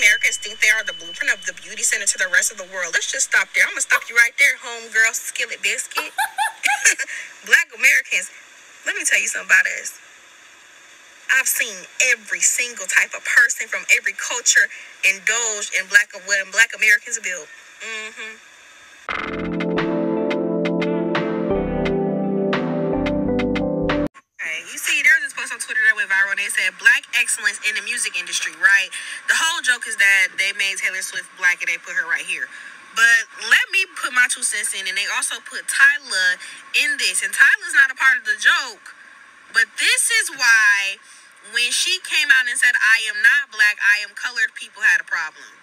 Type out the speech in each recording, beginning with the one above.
Americans think they are the blueprint of the beauty center to the rest of the world. Let's just stop there. I'm gonna stop you right there, homegirl, skillet biscuit. Black Americans, let me tell you something about us. I've seen every single type of person from every culture indulge in what Black Americans build. You see, there was this post on Twitter that went viral, and they said Black excellence in the music industry, right? The whole joke is that they made Taylor Swift Black and they put her right here. But let me put my 2 cents in, and they also put Tyla in this. And Tyla's not a part of the joke, but this is why when she came out and said, I am not Black, I am colored, people had a problem.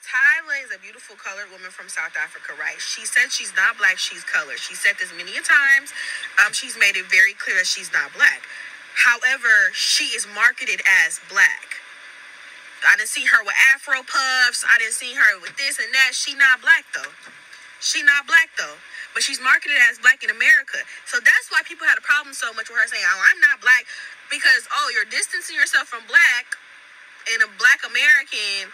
Tyla is a beautiful colored woman from South Africa, right? She said she's not Black, she's colored. She said this many a times. She's made it very clear that she's not Black. However, she is marketed as Black. I didn't see her with Afro puffs. I didn't see her with this and that. She not Black, though. But she's marketed as Black in America. So that's why people had a problem so much with her saying, oh, I'm not Black. Because, you're distancing yourself from Black and a Black American,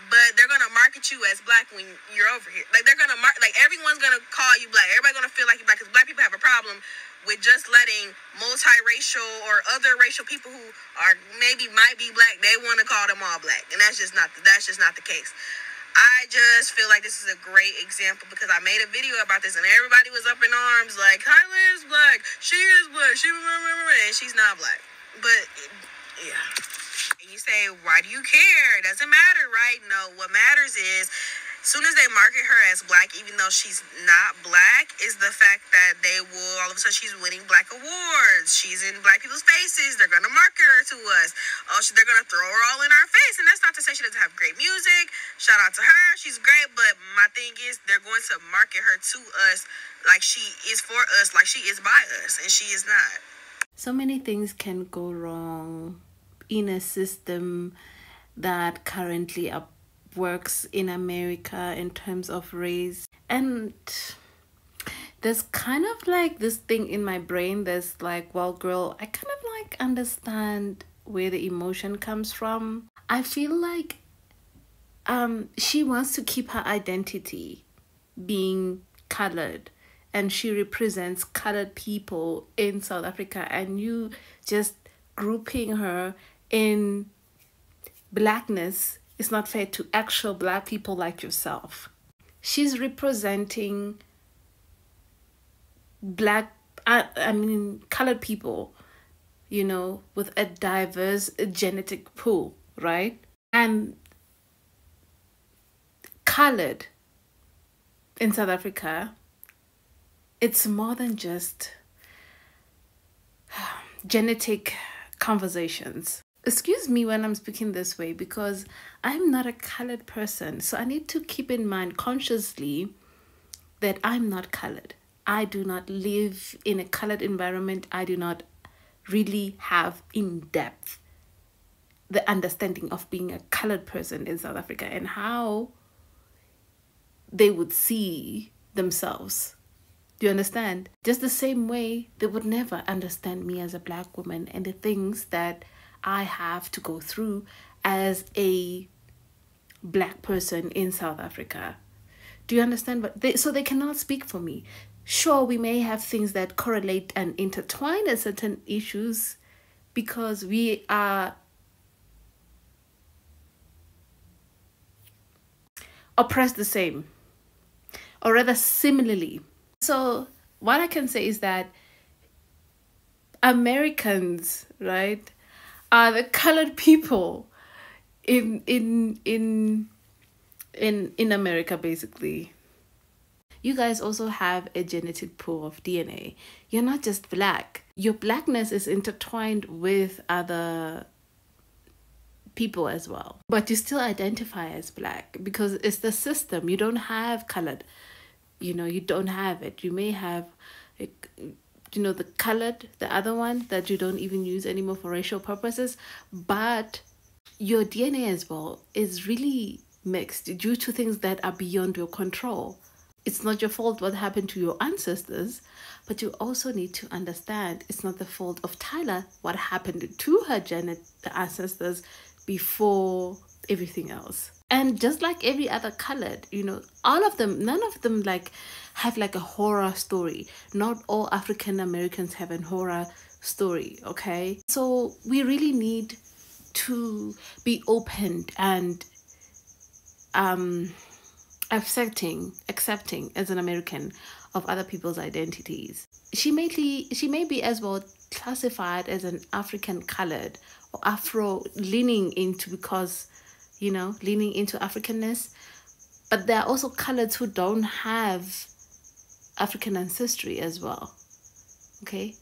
but they're going to market you as Black when you're over here. Like, they're going to everyone's going to call you Black. Everybody's going to feel like you're Black because Black people have a problem with just letting multiracial or other racial people who are might be Black, they want to call them all Black. And that's just not the case. I just feel like this is a great example because I made a video about this and everybody was up in arms like, Tyla is Black, she is Black, and she's not Black. But, yeah. And you say, why do you care? It doesn't matter, right? No, what matters is, as soon as they market her as Black, even though she's not Black, is the fact that they will, all of a sudden, she's winning Black awards. She's in Black people's faces. They're going to market her to us. They're going to throw her all in our face. And that's not to say she doesn't have great music. Shout out to her. She's great. But my thing is, they're going to market her to us like she is for us, like she is by us. And she is not. So many things can go wrong in a system that currently works in America in terms of race. And there's kind of like this thing in my brain that's like, well, girl, I kind of like understand where the emotion comes from. I feel like she wants to keep her identity being colored, and she represents colored people in South Africa, and you just grouping her in Blackness is not fair to actual Black people like yourself. She's representing colored people, with a diverse genetic pool, right? And colored in South Africa, it's more than just genetic conversations. Excuse me when I'm speaking this way because I'm not a colored person. So I need to keep in mind consciously that I'm not colored. I do not live in a colored environment. I do not really have in depth the understanding of being a colored person in South Africa and how they would see themselves. Do you understand? Just the same way they would never understand me as a Black woman and the things that I have to go through as a Black person in South Africa. Do you understand? But so they cannot speak for me. Sure, we may have things that correlate and intertwine at certain issues because we are oppressed the same, or rather similarly. So what I can say is that Americans, right, are the colored people in America, basically. You guys also have a genetic pool of DNA. You're not just Black. Your Blackness is intertwined with other people as well. But you still identify as Black because it's the system. You don't have colored. You don't have it. You may have, the colored, the other one that you don't even use anymore for racial purposes. But your DNA as well is really mixed due to things that are beyond your control. It's not your fault what happened to your ancestors, but you also need to understand it's not the fault of Tyla what happened to her ancestors before everything else. And just like every other colored, all of them, none of them like have like a horror story. Not all African Americans have a horror story, okay? So we really need to be open and accepting as an American of other people's identities. She may be as well classified as an African colored or Afro leaning into Africanness, but there are also coloreds who don't have African ancestry as well. Okay.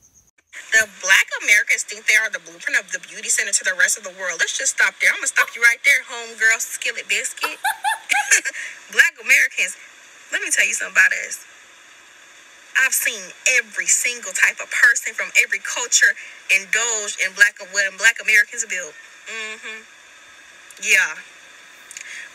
The Black Americans think they are the blueprint of the beauty center to the rest of the world. Let's just stop there. I'm gonna stop you right there, homegirl, skillet biscuit. Black Americans, let me tell you something about us. I've seen every single type of person from every culture indulge in what Black Americans build. Yeah.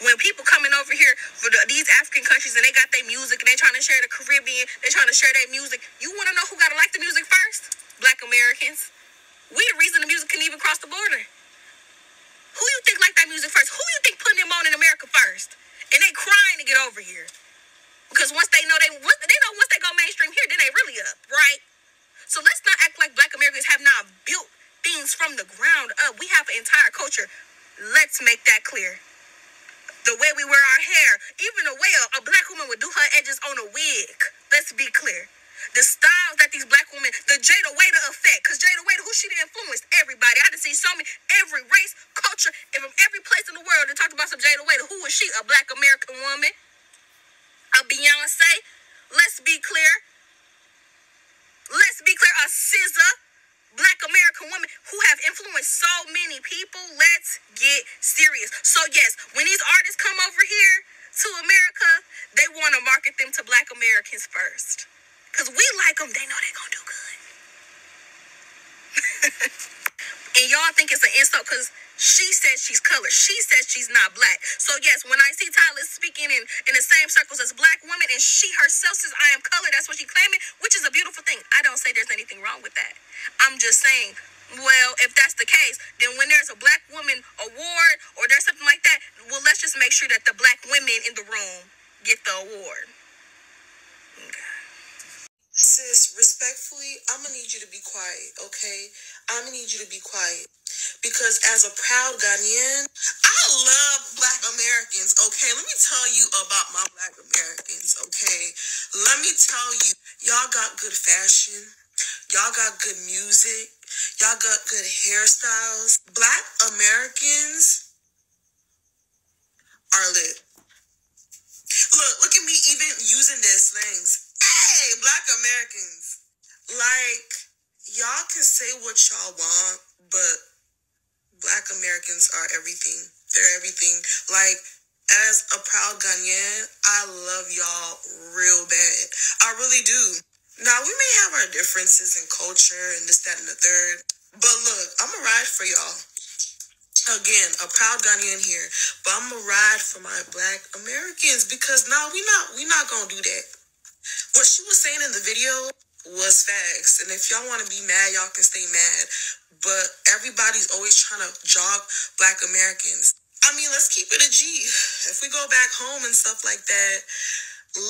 When people coming over here for these African countries and they got their music and they trying to share the Caribbean, they trying to share their music, you want to know who got to like the music first? Black Americans. We the reason the music can even cross the border. Who you think like that music first? Who you think putting them on in America first? And they crying to get over here. Because once they know once they go mainstream here, then they really up, right? So let's not act like Black Americans have not built things from the ground up. We have an entire culture. Let's make that clear. The way we wear our hair, even the way a Black woman would do her edges on a wig. Let's be clear. The styles that these Black women, the Jada Waiter effect, because Jada Waiter, who she done influenced everybody. I done seen so many, every race, culture, and from every place in the world that talked about some Jada Waiter. Who was she? A Black American woman? A Beyonce? Let's be clear. Let's be clear. A SZA, Black American woman who have influenced so many people. Let's get serious. So yes, when these artists come over here to America, they want to market them to Black Americans first. Because we like them, they know they're going to do good. And y'all think it's an insult because she says she's colored. She says she's not Black. So yes, when I see Tyla speaking in the same circles as Black women and she herself says I am colored, that's what she's claiming, which is a beautiful thing. I don't say there's anything wrong with that. I'm just saying, well, if that's the case, then when there's a Black woman award or there's something like that, well, let's just make sure that the Black women in the room get the award. Sis, respectfully, I'm gonna need you to be quiet, okay? I'm gonna need you to be quiet. Because as a proud Ghanaian, I love Black Americans, okay? Let me tell you about my Black Americans, okay? Let me tell you, y'all got good fashion. Y'all got good music. Y'all got good hairstyles. Black Americans are lit. Look at me even using their slangs. Hey, Black Americans. Like, y'all can say what y'all want, but Black Americans are everything. They're everything. Like, as a proud Ghanaian, I love y'all real bad. I really do. Now, we may have our differences in culture and this, that, and the third, but look, I'm gonna ride for y'all. Again, a proud Ghanaian here, but I'm gonna ride for my Black Americans because we not gonna do that. What she was saying in the video was facts, and if y'all want to be mad, y'all can stay mad. But everybody's always trying to jog Black Americans. I mean, let's keep it a G. If we go back home and stuff like that,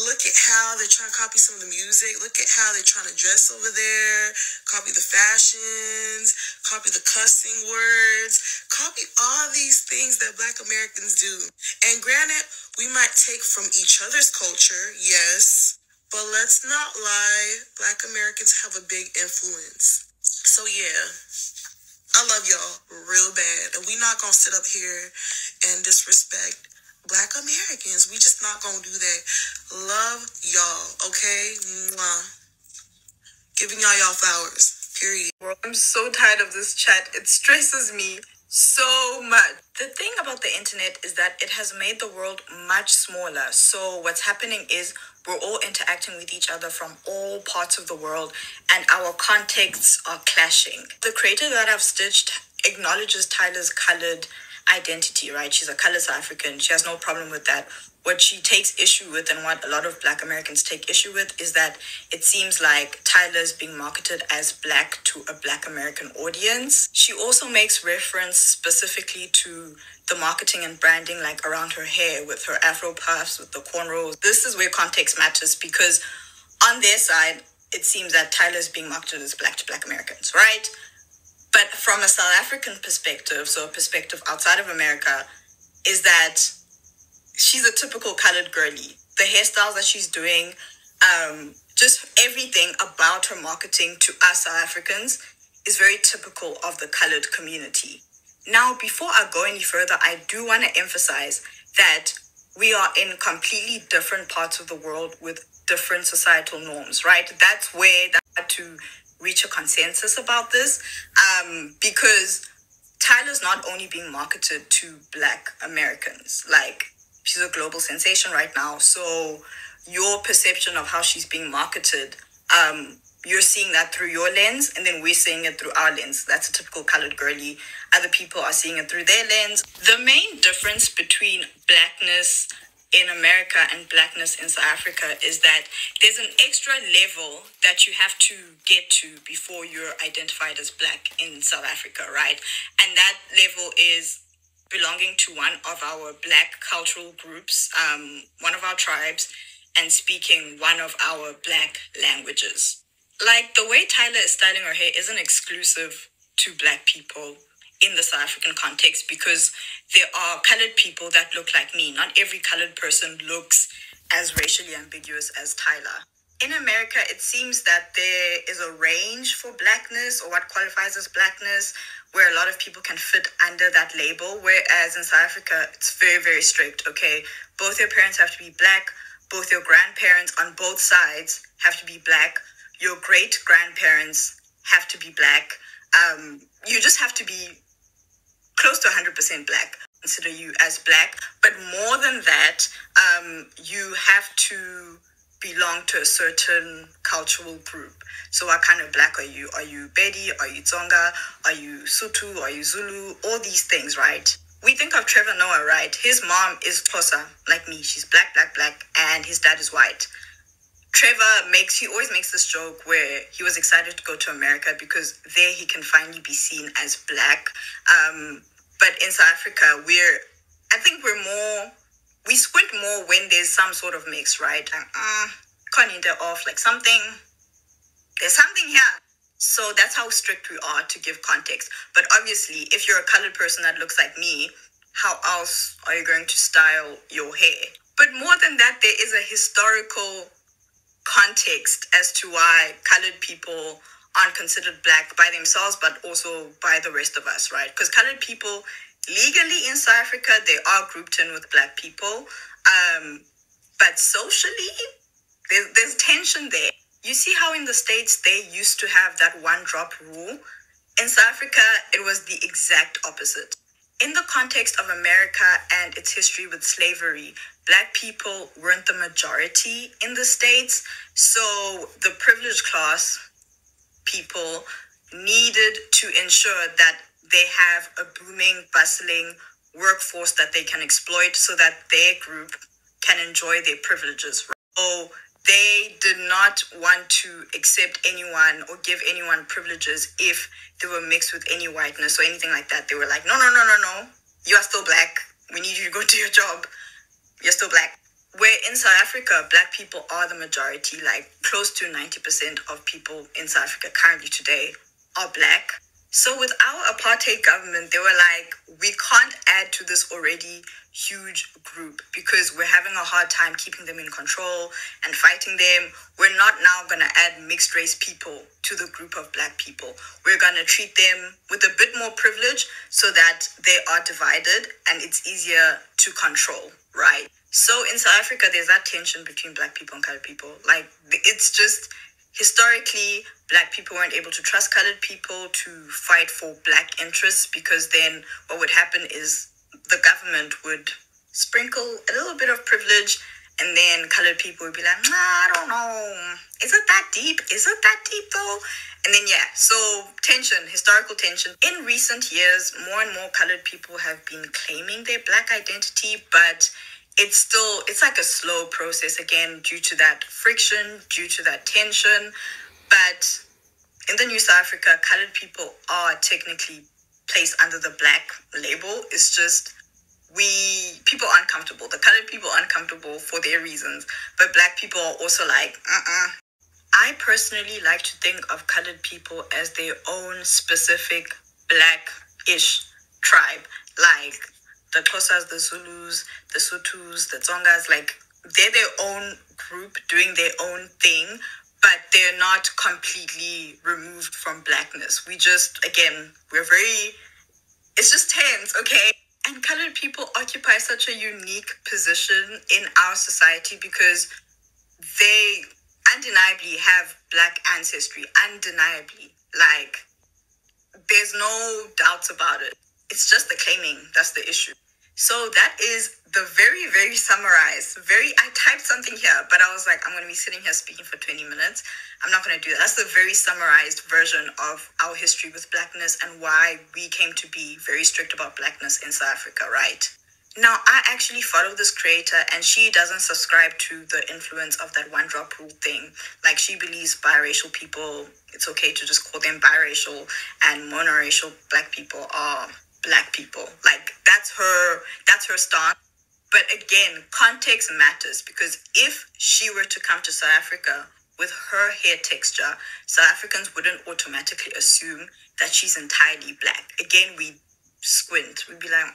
look at how they're trying to copy some of the music. Look at how they're trying to dress over there. Copy the fashions. Copy the cussing words. Copy all these things that Black Americans do. And granted, we might take from each other's culture, yes. But let's not lie, Black Americans have a big influence. So yeah, I love y'all real bad. And we not gonna sit up here and disrespect Black Americans. We just not gonna do that. Love y'all, okay? Mwah. Giving y'all flowers, period. I'm so tired of this chat. It stresses me so much. The thing about the internet is that it has made the world much smaller. So what's happening is we're all interacting with each other from all parts of the world and our contexts are clashing. The creator that I've stitched acknowledges Tyla's colored identity, right? She's a colored South African. She has no problem with that. What she takes issue with, and what a lot of Black Americans take issue with, is that it seems like Tyla is being marketed as Black to a Black American audience. She also makes reference specifically to the marketing and branding, like around her hair, with her Afro puffs, with the cornrows. This is where context matters, because on their side, it seems that Tyla is being marketed as Black to Black Americans, right? But from a South African perspective, so a perspective outside of America, is that she's a typical colored girly. The hairstyles that she's doing, just everything about her marketing to us South Africans is very typical of the colored community. Now, before I go any further, I do want to emphasize that we are in completely different parts of the world with different societal norms, right? That's where that had to reach a consensus about this, because Tyla's not only being marketed to Black Americans, like, she's a global sensation right now. So your perception of how she's being marketed, you're seeing that through your lens, and then we're seeing it through our lens. That's a typical colored girly. Other people are seeing it through their lens. The main difference between Blackness in America and Blackness in South Africa is that there's an extra level that you have to get to before you're identified as Black in South Africa, right? And that level is belonging to one of our Black cultural groups, one of our tribes, and speaking one of our Black languages. Like, the way Tyla is styling her hair isn't exclusive to Black people in the South African context, because there are colored people that look like me. Not every colored person looks as racially ambiguous as Tyla. In America, it seems that there is a range for Blackness, or what qualifies as Blackness, where a lot of people can fit under that label, whereas in South Africa, it's very, very strict, okay? Both your parents have to be Black, both your grandparents on both sides have to be Black, your great-grandparents have to be Black, you just have to be close to 100% Black, consider you as Black, but more than that, you have to belong to a certain cultural group. So what kind of Black are you? Are you Bedi? Are you Tsonga? Are you Sotho? Are you Zulu? All these things, right? We think of Trevor Noah, right? His mom is Xhosa, like me. She's Black, and his dad is white. Trevor he always makes this joke where he was excited to go to America because there he can finally be seen as Black. But in South Africa, we squint more when there's some sort of mix, right? Can't they're off, like there's something here. So that's how strict we are to give context. But obviously, if you're a colored person that looks like me, how else are you going to style your hair? But more than that, there is a historical context as to why colored people aren't considered Black by themselves, but also by the rest of us, right? Because colored people, legally in South Africa, they are grouped in with Black people. But socially, there's tension there. You see how in the States, they used to have that one-drop rule? In South Africa, it was the exact opposite. In the context of America and its history with slavery, Black people weren't the majority in the States, so the privileged class people needed to ensure that they have a booming, bustling workforce that they can exploit so that their group can enjoy their privileges. So they did not want to accept anyone or give anyone privileges if they were mixed with any whiteness or anything like that. They were like, no. You are still Black. We need you to go do your job. You're still Black. Where in South Africa, Black people are the majority, like close to 90% of people in South Africa currently today are Black. So with our apartheid government, they were like, we can't add to this already huge group because we're having a hard time keeping them in control and fighting them. We're not now going to add mixed race people to the group of Black people. We're going to treat them with a bit more privilege so that they are divided and it's easier to control, right? So in South Africa, there's that tension between Black people and colored people. Like, it's just historically, Black people weren't able to trust colored people to fight for Black interests because then what would happen is the government would sprinkle a little bit of privilege And then colored people would be like, nah, I don't know. Is it that deep? Is it that deep though? And then, yeah, so tension, historical tension. In recent years, more and more colored people have been claiming their Black identity, but it's like a slow process, again, due to that friction, due to that tension. But in the New South Africa, colored people are technically placed under the Black label. It's just people are uncomfortable. The colored people are uncomfortable for their reasons, but Black people are also like, I personally like to think of colored people as their own specific Black-ish tribe, like the Xhosas, the Zulus, the Sothus, the Tsongas. Like, they're their own group doing their own thing, but they're not completely removed from Blackness. We just, again, it's just tense, okay? And colored people occupy such a unique position in our society because they undeniably have Black ancestry. Undeniably. Like, there's no doubts about it. It's just the claiming that's the issue. So that is the very, very summarized, I typed something here, but I was like, I'm going to be sitting here speaking for 20 minutes. I'm not going to do that. That's the very summarized version of our history with Blackness and why we came to be very strict about Blackness in South Africa, right? Now, I actually follow this creator and she doesn't subscribe to the influence of that one drop rule thing. Like, she believes biracial people, it's okay to just call them biracial, and monoracial Black people are Black people. Like, that's her stance. But again, context matters, because if she were to come to South Africa with her hair texture, South Africans wouldn't automatically assume that she's entirely Black. Again, we squint. We'd be like,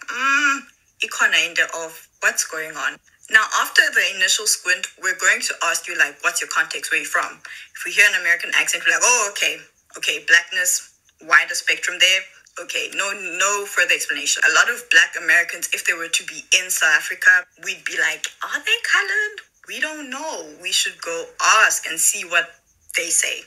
ikona inde of what's going on. Now, after the initial squint, we're going to ask you, like, what's your context? Where are you from? If we hear an American accent, we're like, oh, okay, Blackness, wider spectrum there. Okay, no further explanation. A lot of Black Americans, if they were to be in South Africa, we'd be like, are they colored? We don't know. We should go ask and see what they say.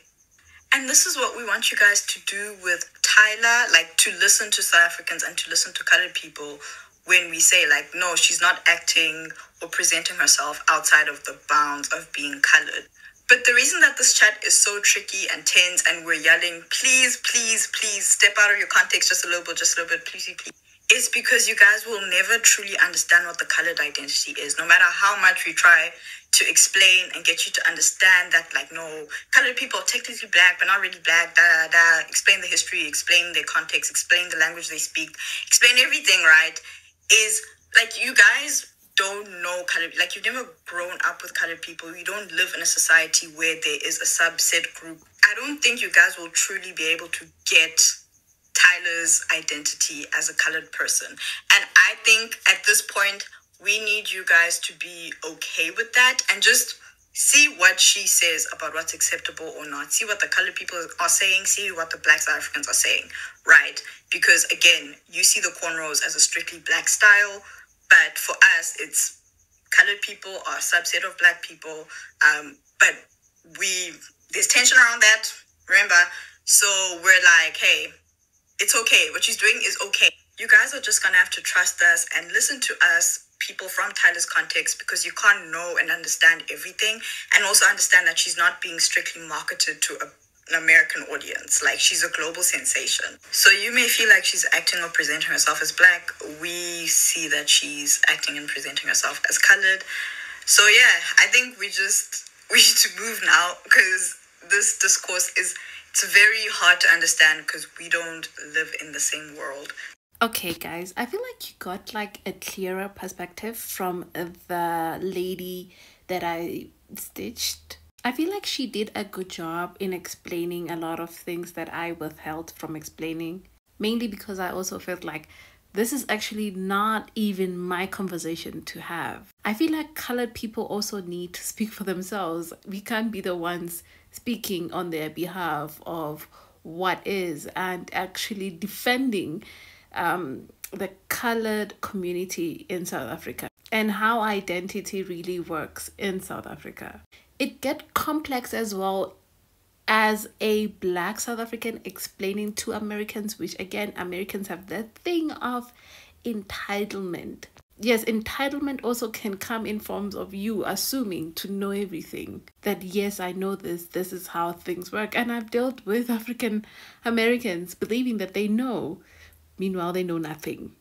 And this is what we want you guys to do with Tyla, like, to listen to South Africans and to listen to colored people when we say, like, no, she's not acting or presenting herself outside of the bounds of being colored. But the reason that this chat is so tricky and tense and we're yelling, please, please, please step out of your context just a little bit, please, is because you guys will never truly understand what the colored identity is. No matter how much we try to explain and get you to understand that, like, no, colored people are technically Black, but not really Black, explain the history, explain their context, explain the language they speak, explain everything, right? Is, like, you guys don't know colored, like, you've never grown up with colored people. You don't live in a society where there is a subset group. I don't think you guys will truly be able to get Tyla's identity as a colored person. And I think at this point, we need you guys to be okay with that and just see what she says about what's acceptable or not. See what the colored people are saying. See what the Black South Africans are saying, right? Because, again, you see the cornrows as a strictly Black style. But for us, it's colored people are a subset of Black people. But there's tension around that, remember? So we're like, hey, it's okay. What she's doing is okay. You guys are just going to have to trust us and listen to us, people from Tyla's context, because you can't know and understand everything. And also understand that she's not being strictly marketed to an American audience. Like, she's a global sensation. So you may feel like she's acting or presenting herself as Black. We see that she's acting and presenting herself as colored. So yeah, I think we need to move now, because this discourse it's very hard to understand because we don't live in the same world. Okay, guys, I feel like you got, like, a clearer perspective from the lady that I stitched. I feel like she did a good job in explaining a lot of things that I withheld from explaining, mainly because I also felt like this is actually not even my conversation to have. I feel like colored people also need to speak for themselves. We can't be the ones speaking on their behalf of what is and actually defending the colored community in South Africa and how identity really works in South Africa. It gets complex as well as a Black South African explaining to Americans, which, again, Americans have that thing of entitlement. yes, entitlement also can come in forms of you assuming to know everything. That, yes, I know this is how things work. And I've dealt with African Americans believing that they know. Meanwhile, they know nothing.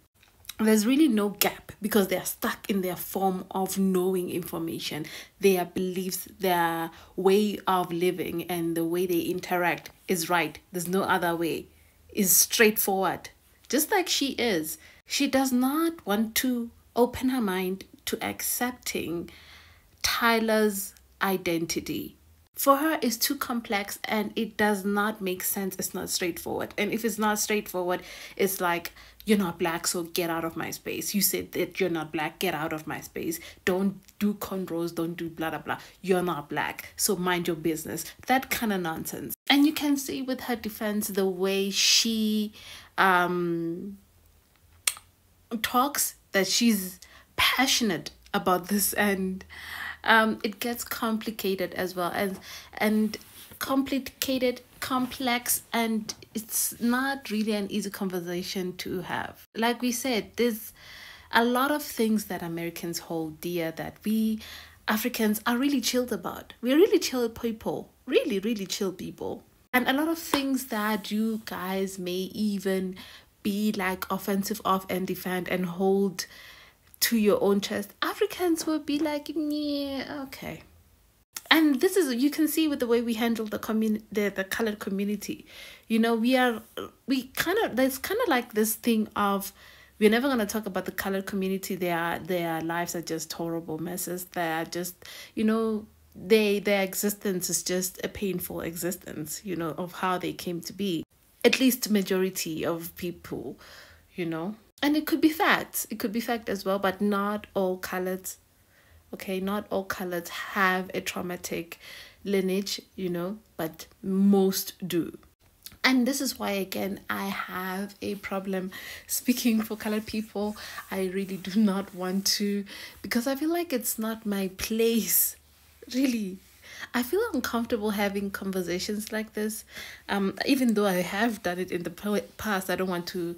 There's really no gap because they're stuck in their form of knowing information, their beliefs, their way of living, and the way they interact is right. There's no other way. Is straightforward. Just like she is. She does not want to open her mind to accepting Tyla's identity. For her, it's too complex and it does not make sense. It's not straightforward. And if it's not straightforward, it's like, you're not black, so get out of my space. You said that you're not black, get out of my space. Don't do cornrows, don't do blah, blah, blah. You're not black, so mind your business. That kind of nonsense. And you can see with her defense the way she talks, that she's passionate about this, and it gets complicated as well, and complicated, complex, and it's not really an easy conversation to have. Like we said, there's a lot of things that Americans hold dear that we Africans are really chilled about. We're really chill people, really, really chill people. And a lot of things that you guys may even be like offensive of and defend and hold to your own chest, Africans will be like, yeah, okay. And this is, you can see with the way we handle the the colored community. You know, there's kind of like this thing of, we're never going to talk about the colored community. Their lives are just horrible messes. They're just, you know, their existence is just a painful existence, you know, of how they came to be. At least majority of people, you know. And it could be fact. It could be fact as well, but not all coloreds. Okay, not all coloreds have a traumatic lineage, you know, but most do. And this is why, again, I have a problem speaking for colored people. I really do not want to, because I feel like it's not my place, really. I feel uncomfortable having conversations like this. Even though I have done it in the past, I don't want to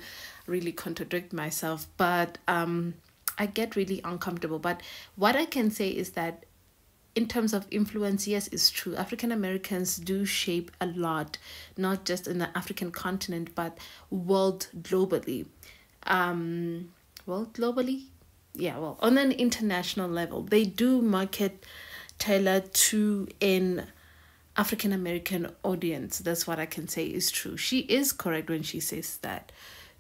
really contradict myself, but I get really uncomfortable. But what I can say is that in terms of influence, yes, it's true. African Americans do shape a lot, not just in the African continent, but globally. Globally? Yeah, well, on an international level, they do market Tyla to an African American audience. That's what I can say is true. She is correct when she says that,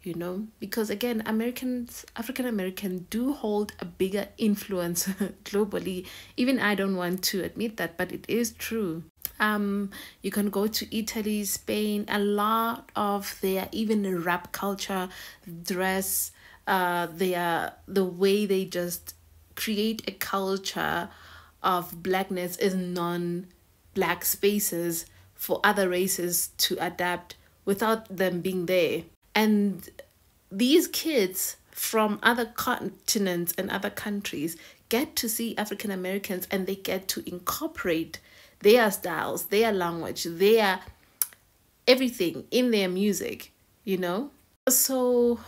you know, because again, African American do hold a bigger influence globally. Even I don't want to admit that, but it is true. You can go to Italy, Spain, a lot of their, even rap culture, dress, the way they just create a culture of blackness is non-black spaces for other races to adapt without them being there. And these kids from other continents and other countries get to see African Americans, and they get to incorporate their styles, their language, their everything in their music, you know? So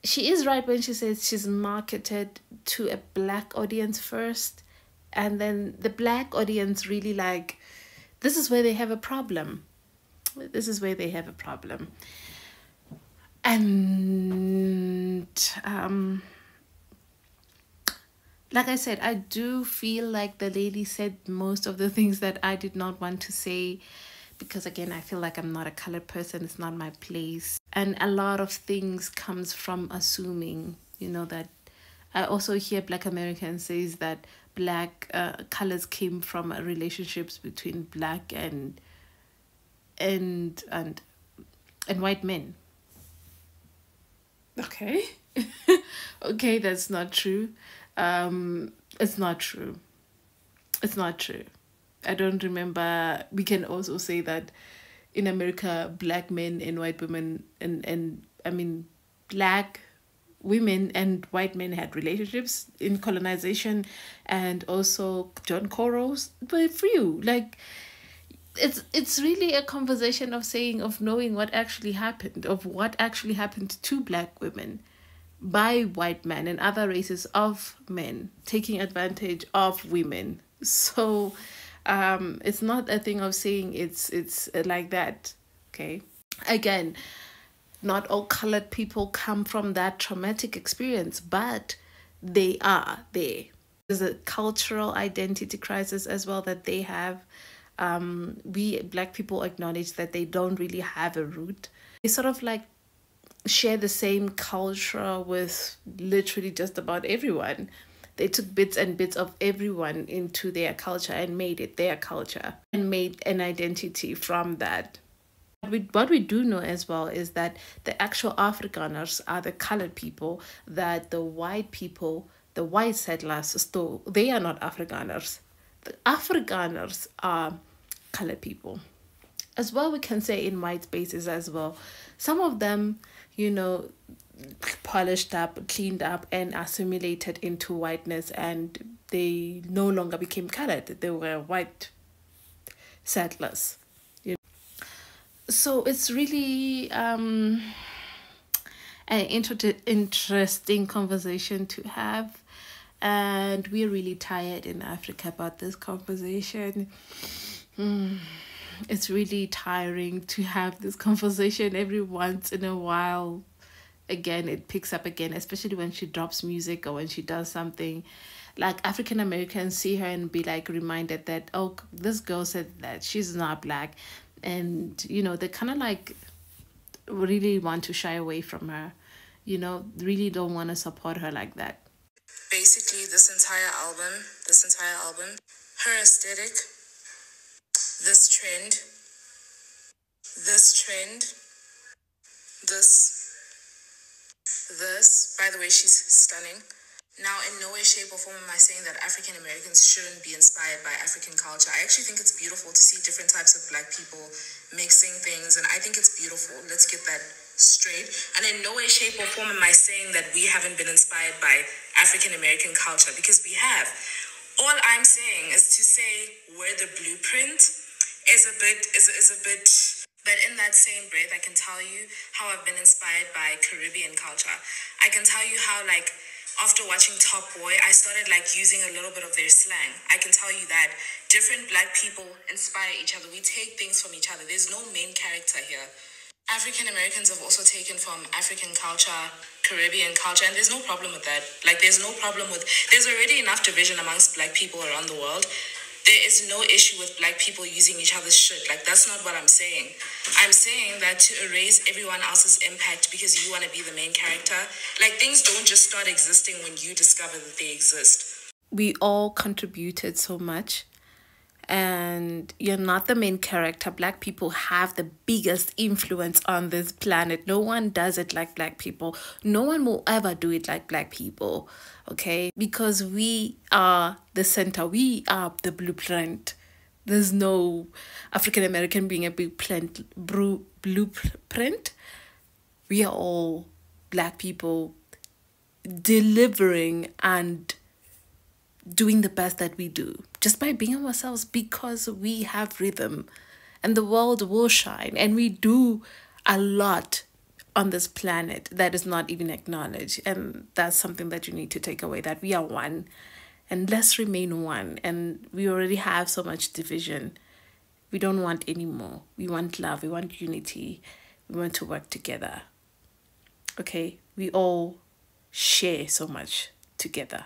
she is right when she says she's marketed to a black audience first, and then the black audience really like, this is where they have a problem. This is where they have a problem. And like I said, I do feel like the lady said most of the things that I did not want to say, because again, I feel like I'm not a colored person. It's not my place. And a lot of things comes from assuming, you know, that I also hear Black Americans says that black colors came from relationships between black and white men. Okay. Okay, that's not true. It's not true. It's not true. I don't remember. We can also say that in America, black men and white women and I mean black women and white men had relationships in colonization, and also John Corals, but few. Like it's really a conversation of saying, of knowing what actually happened, of what actually happened to black women, by white men and other races of men taking advantage of women. So it's not a thing of saying it's like that. Okay, again, not all colored people come from that traumatic experience, but they are there. There's a cultural identity crisis as well that they have. We black people acknowledge that they don't really have a root. They sort of like share the same culture with literally just about everyone. They took bits and bits of everyone into their culture and made it their culture and made an identity from that. What we do know as well is that the actual Afrikaners are the colored people that the white people, the white settlers stole. They are not Afrikaners. The Afrikaners are colored people. As well, we can say in white spaces as well. Some of them, polished up, cleaned up, and assimilated into whiteness, and they no longer became colored. They were white settlers. So it's really an interesting conversation to have, and we're really tired in Africa about this conversation. It's really tiring to have this conversation every once in a while. Again, it picks up again, especially when she drops music or when she does something. Like African Americans see her and be like reminded that, oh, this girl said that she's not black. And, they kind of like really want to shy away from her, really don't want to support her like that. Basically, this entire album, her aesthetic, this trend, this, by the way, she's stunning. Now, in no way, shape, or form am I saying that African Americans shouldn't be inspired by African culture. I actually think it's beautiful to see different types of black people mixing things, and I think it's beautiful. Let's get that straight. And in no way, shape, or form am I saying that we haven't been inspired by African American culture, because we have. All I'm saying is to say where the blueprint is a bit. But in that same breath, I can tell you how I've been inspired by Caribbean culture. I can tell you how, like, after watching Top Boy, I started like using a little bit of their slang. I can tell you that different black people inspire each other. We take things from each other. There's no main character here. African Americans have also taken from African culture, Caribbean culture, and there's no problem with that. Like, there's already enough division amongst black people around the world. There is no issue with black people using each other's shit. Like, that's not what I'm saying. I'm saying that to erase everyone else's impact because you want to be the main character, like, things don't just start existing when you discover that they exist. We all contributed so much, and you're not the main character. Black people have the biggest influence on this planet. No one does it like black people. No one will ever do it like black people, okay? Because we are the center. We are the blueprint. There's no African American being a blueprint. We are all black people delivering and doing the best that we do just by being ourselves, because we have rhythm and the world will shine, and we do a lot on this planet that is not even acknowledged. And that's something that you need to take away, that we are one, and let's remain one. And we already have so much division. We don't want any more. We want love. We want unity. We want to work together. Okay, we all share so much together.